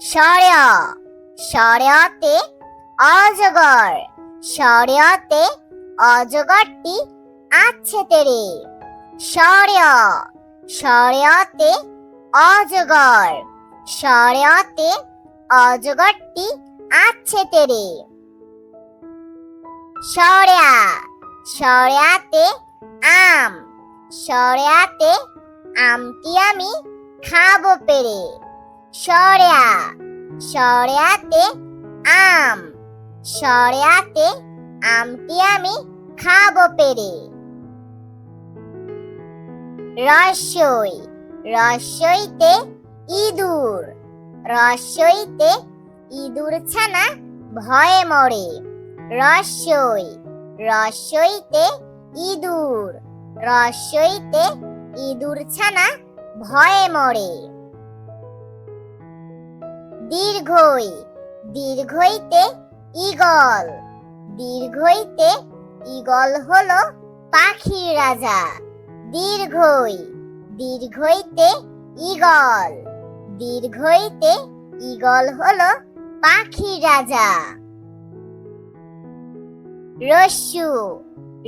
সরেয়া সরেয়াতে অজগর, সরেয়াতে অজগরটি আছে তেরে। সরেয়া সরেয়াতে অজগর, সরেয়াতে অজগরটি আছে তেরে। সরেয়া সরেয়াতে আম, সরেয়াতে আমটি আমি খাবো পেরে। সরেয়া সরেয়াতে আম, সরেয়াতে আমটি আমি খাবো পেরে। রস্যই রস্যইতে ইঁদুর, রস্যইতে ইঁদুর ছানা ভয়ে মরে। রস্যই রস্যইতে ইঁদুর, রস্যইতে ইঁদুর ছানা ভয়ে মরে। দীর্ঘই দীর্ঘইতে ঈগল, দীর্ঘইতে ঈগল হলো পাখির রাজা। দীর্ঘই দীর্ঘইতে ঈগল, দীর্ঘইতে ঈগল হলো পাখির রাজা। রস্যু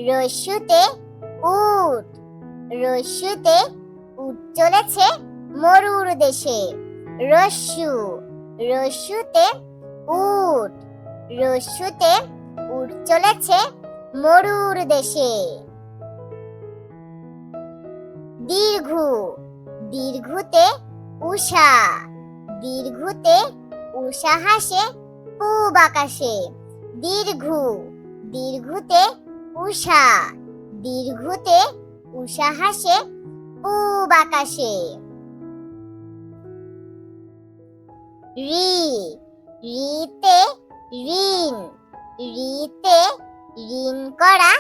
রস্যুতে উট, রস্যুতে উট চলেছে মরুর দেশে। রস্যু রস্যুতে উট, রস্যুতে উট চলেছে মরুর দেশে। দীর্ঘু দীর্ঘুতে উষা, দীর্ঘুতে উষা হাসে পূব আকাশে। দীর্ঘু দীর্ঘুতে উষা, দীর্ঘুতে উষা হাসে পূব আকাশে। রি রিতে ঋণ, রিতে ঋণ করা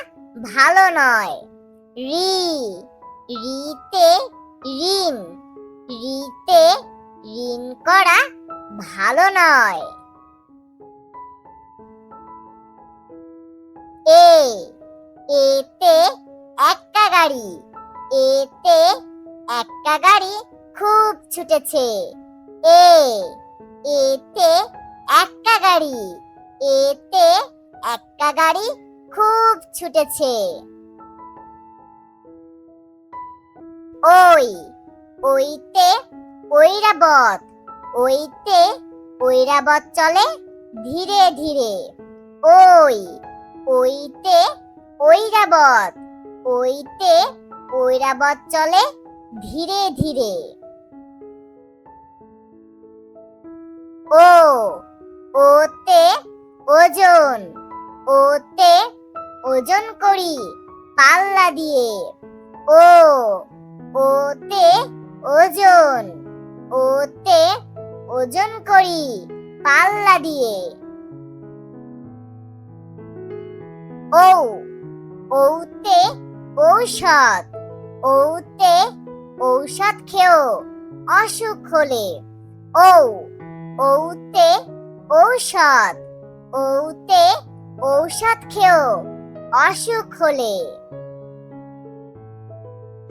ভালো নয়। রি রিতে ঋণ, রিতে ঋণ করা ভালো নয়। এতে এক্কা গাড়ি, এতে এক্কা গাড়ি খুব ছুটেছে। এতে এক্কা গাড়ি, এতে এক্কা গাড়ি খুব ছুটেছে। ওই ওইতে ঐরাবত, ওইতে ঐরাবত চলে ধীরে ধীরে। ওই ওইতে ঐরাবত, ওইতে ঐরাবত চলে ধীরে ধীরে। ওতে ওজন, ওতে ওজন করি পাল্লা দিয়ে। ওতে ওজন, ওতে ওজন করি পাল্লা দিয়ে। ওতে ঔষধ, ওতে ঔষধ খেও অসুখ হলে। ওতে ঔষধ, ওতে ঔষধ খেও অসুখ হলে।